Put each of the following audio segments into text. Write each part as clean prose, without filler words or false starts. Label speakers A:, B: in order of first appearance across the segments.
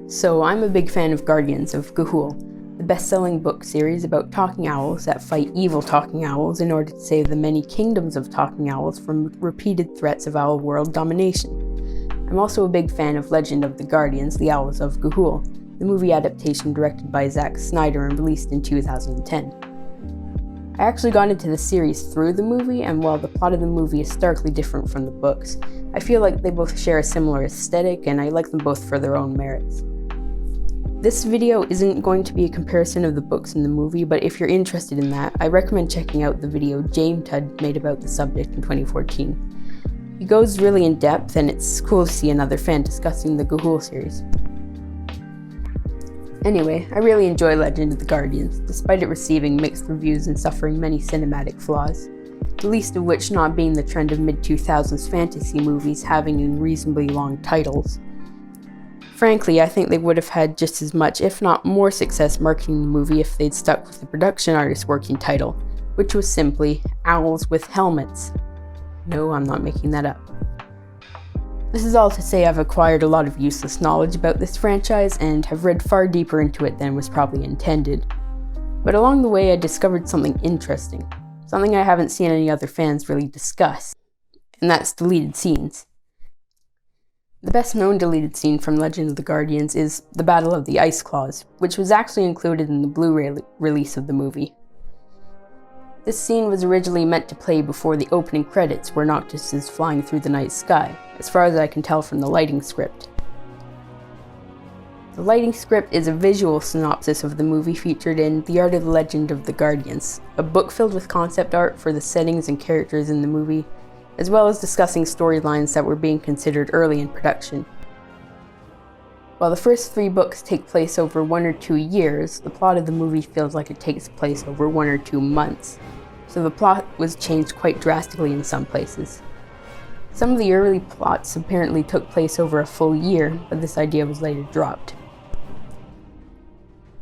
A: So I'm a big fan of Guardians of Gahul, the best-selling book series about talking owls that fight evil talking owls in order to save the many kingdoms of talking owls from repeated threats of owl world domination. I'm also a big fan of Legend of the Guardians, the Owls of Gahul, the movie adaptation directed by Zack Snyder and released in 2010. I actually got into the series through the movie, and while the plot of the movie is starkly different from the books, I feel like they both share a similar aesthetic, and I like them both for their own merits. This video isn't going to be a comparison of the books and the movie, but if you're interested in that, I recommend checking out the video James Tudd made about the subject in 2014. He goes really in depth, and it's cool to see another fan discussing the Gahul series. Anyway, I really enjoy Legend of the Guardians, despite it receiving mixed reviews and suffering many cinematic flaws, the least of which not being the trend of mid-2000s fantasy movies having unreasonably long titles. Frankly, I think they would have had just as much, if not more success marketing the movie if they'd stuck with the production artist's working title, which was simply Owls with Helmets. No, I'm not making that up. This is all to say I've acquired a lot of useless knowledge about this franchise and have read far deeper into it than was probably intended. But along the way I discovered something interesting, something I haven't seen any other fans really discuss, and that's deleted scenes. The best known deleted scene from Legend of the Guardians is the Battle of the Ice Claws, which was actually included in the Blu-ray release of the movie. This scene was originally meant to play before the opening credits where Noctis is flying through the night sky, as far as I can tell from the lighting script. The lighting script is a visual synopsis of the movie featured in The Art of the Legend of the Guardians, a book filled with concept art for the settings and characters in the movie, as well as discussing storylines that were being considered early in production. While the first 3 books take place over 1 or 2 years, the plot of the movie feels like it takes place over 1 or 2 months, so the plot was changed quite drastically in some places. Some of the early plots apparently took place over a full year, but this idea was later dropped.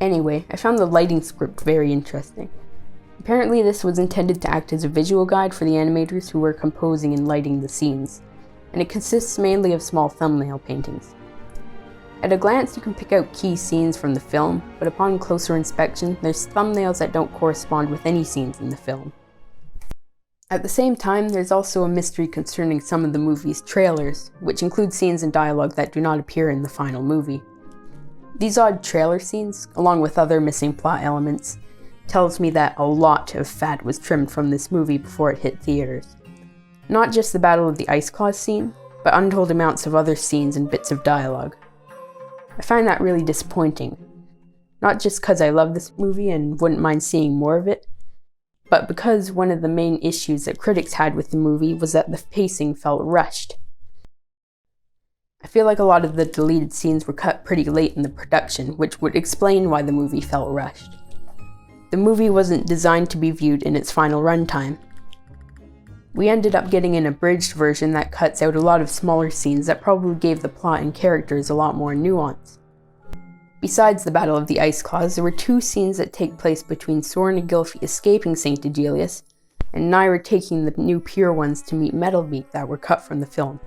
A: Anyway, I found the lighting script very interesting. Apparently this was intended to act as a visual guide for the animators who were composing and lighting the scenes, and it consists mainly of small thumbnail paintings. At a glance you can pick out key scenes from the film, but upon closer inspection there's thumbnails that don't correspond with any scenes in the film. At the same time, there's also a mystery concerning some of the movie's trailers, which include scenes and dialogue that do not appear in the final movie. These odd trailer scenes, along with other missing plot elements, tells me that a lot of fat was trimmed from this movie before it hit theaters. Not just the Battle of the Ice Claws scene, but untold amounts of other scenes and bits of dialogue. I find that really disappointing. Not just because I love this movie and wouldn't mind seeing more of it, but because one of the main issues that critics had with the movie was that the pacing felt rushed. I feel like a lot of the deleted scenes were cut pretty late in the production, which would explain why the movie felt rushed. The movie wasn't designed to be viewed in its final runtime. We ended up getting an abridged version that cuts out a lot of smaller scenes that probably gave the plot and characters a lot more nuance. Besides the Battle of the Ice Claws, there were 2 scenes that take place between Soren and Gylfi escaping St. Aegelius, and Naira taking the new Pure Ones to meet Metalbeak that were cut from the film.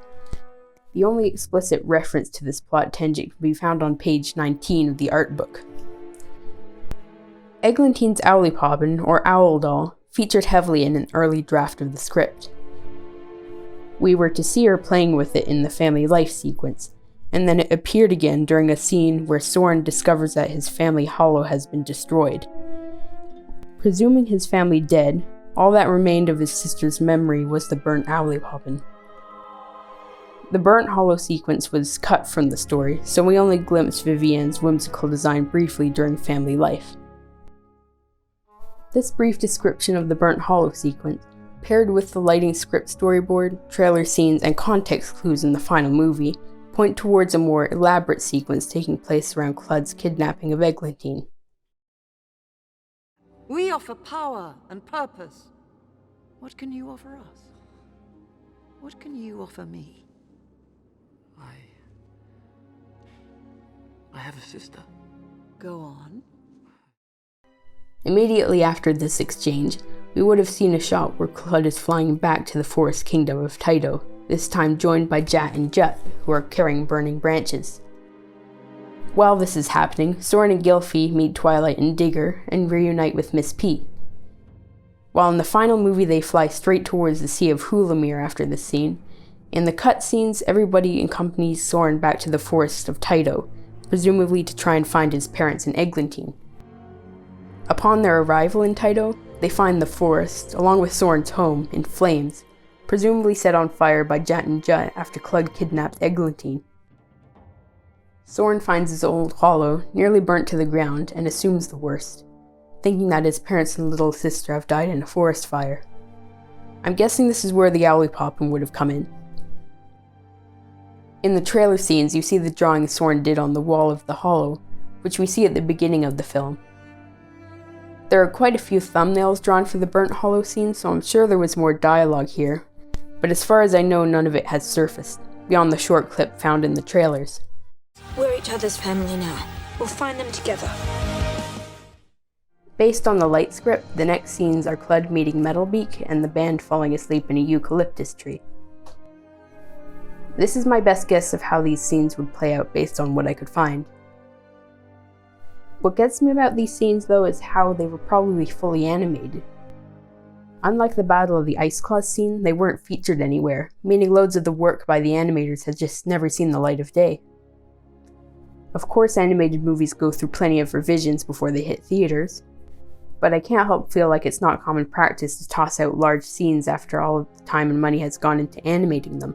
A: The only explicit reference to this plot tangent can be found on page 19 of the art book. Eglantine's Owlipobbin, or Owl Doll, featured heavily in an early draft of the script. We were to see her playing with it in the family life sequence, and then it appeared again during a scene where Soren discovers that his family hollow has been destroyed. Presuming his family dead, all that remained of his sister's memory was the burnt Owlipobbin. The burnt hollow sequence was cut from the story, so we only glimpsed Vivienne's whimsical design briefly during family life. This brief description of the burnt hollow sequence, paired with the lighting script storyboard, trailer scenes, and context clues in the final movie, point towards a more elaborate sequence taking place around Clud's kidnapping of Eglantine.
B: We offer power and purpose. What can you offer us? What can you offer me?
C: I have a sister.
B: Go on.
A: Immediately after this exchange, we would have seen a shot where Clud is flying back to the forest kingdom of Tyto, this time joined by Jat and Jut, who are carrying burning branches. While this is happening, Soren and Gylfi meet Twilight and Digger and reunite with Miss P. While in the final movie they fly straight towards the Sea of Alomir after this scene, in the cutscenes everybody accompanies Soren back to the forest of Tyto, presumably to try and find his parents in Eglantine. Upon their arrival in Tyto, they find the forest, along with Soren's home, in flames, presumably set on fire by Jat and Jut after Clud kidnapped Eglantine. Soren finds his old hollow, nearly burnt to the ground, and assumes the worst, thinking that his parents and little sister have died in a forest fire. I'm guessing this is where the owly poppin would have come in. In the trailer scenes, you see the drawing Soren did on the wall of the hollow, which we see at the beginning of the film. There are quite a few thumbnails drawn for the burnt hollow scene, so I'm sure there was more dialogue here, but as far as I know, none of it has surfaced, beyond the short clip found in the trailers.
C: We're each other's family now. We'll find them together.
A: Based on the light script, the next scenes are Clud meeting Metalbeak and the band falling asleep in a eucalyptus tree. This is my best guess of how these scenes would play out based on what I could find. What gets me about these scenes though is how they were probably fully animated. Unlike the Battle of the Ice Claws scene, they weren't featured anywhere, meaning loads of the work by the animators had just never seen the light of day. Of course, animated movies go through plenty of revisions before they hit theaters, but I can't help feel like it's not common practice to toss out large scenes after all of the time and money has gone into animating them.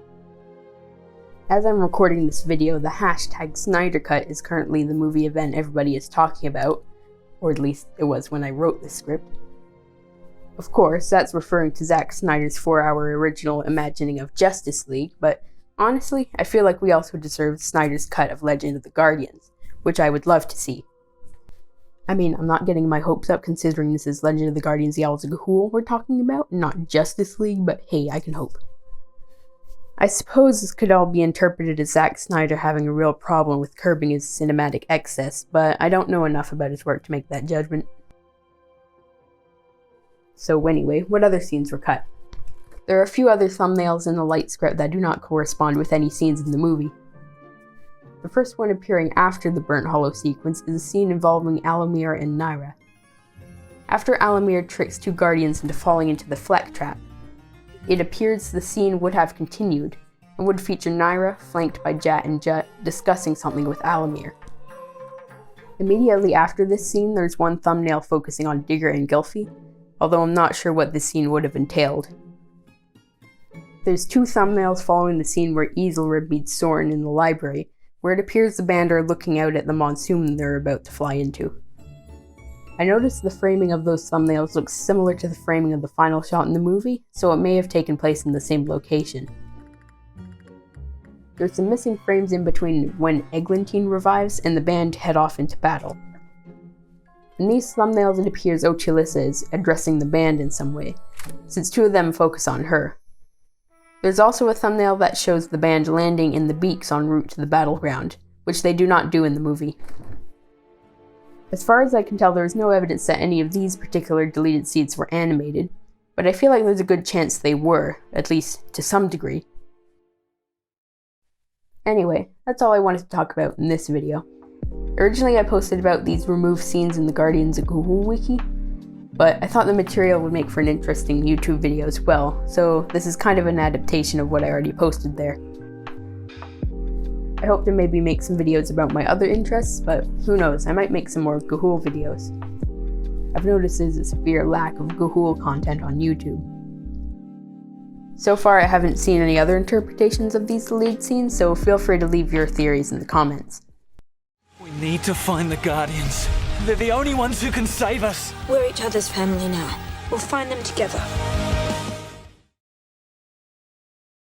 A: As I'm recording this video, the hashtag Snyder Cut is currently the movie event everybody is talking about, or at least it was when I wrote this script. Of course, that's referring to Zack Snyder's 4-hour original imagining of Justice League, but honestly, I feel like we also deserve Snyder's cut of Legend of the Guardians, which I would love to see. I mean, I'm not getting my hopes up considering this is Legend of the Guardians the Owls of Ga'Hoole we're talking about, not Justice League, but hey, I can hope. I suppose this could all be interpreted as Zack Snyder having a real problem with curbing his cinematic excess, but I don't know enough about his work to make that judgment. So anyway, what other scenes were cut? There are a few other thumbnails in the light script that do not correspond with any scenes in the movie. The first one appearing after the Burnt Hollow sequence is a scene involving Alomir and Naira. After Alomir tricks two Guardians into falling into the Fleck trap, it appears the scene would have continued, and would feature Naira, flanked by Jat and Jut, discussing something with Alomir. Immediately after this scene, there's one thumbnail focusing on Digger and Gylfi, although I'm not sure what this scene would have entailed. There's two thumbnails following the scene where Easelrib meets Soren in the library, where it appears the band are looking out at the monsoon they're about to fly into. I noticed the framing of those thumbnails looks similar to the framing of the final shot in the movie, so it may have taken place in the same location. There's some missing frames in between when Eglantine revives and the band head off into battle. In these thumbnails it appears Ochilissa is addressing the band in some way, since two of them focus on her. There's also a thumbnail that shows the band landing in the beaks en route to the battleground, which they do not do in the movie. As far as I can tell, there is no evidence that any of these particular deleted scenes were animated, but I feel like there's a good chance they were, at least to some degree. Anyway, that's all I wanted to talk about in this video. Originally I posted about these removed scenes in the Guardians of Ga'Hoole wiki, but I thought the material would make for an interesting YouTube video as well, so this is kind of an adaptation of what I already posted there. I hope to maybe make some videos about my other interests, but who knows, I might make some more Ga'Hoole videos. I've noticed there's a severe lack of Ga'Hoole content on YouTube. So far I haven't seen any other interpretations of these deleted scenes, so feel free to leave your theories in the comments.
D: We need to find the Guardians. They're the only ones who can save us.
C: We're each other's family now. We'll find them together.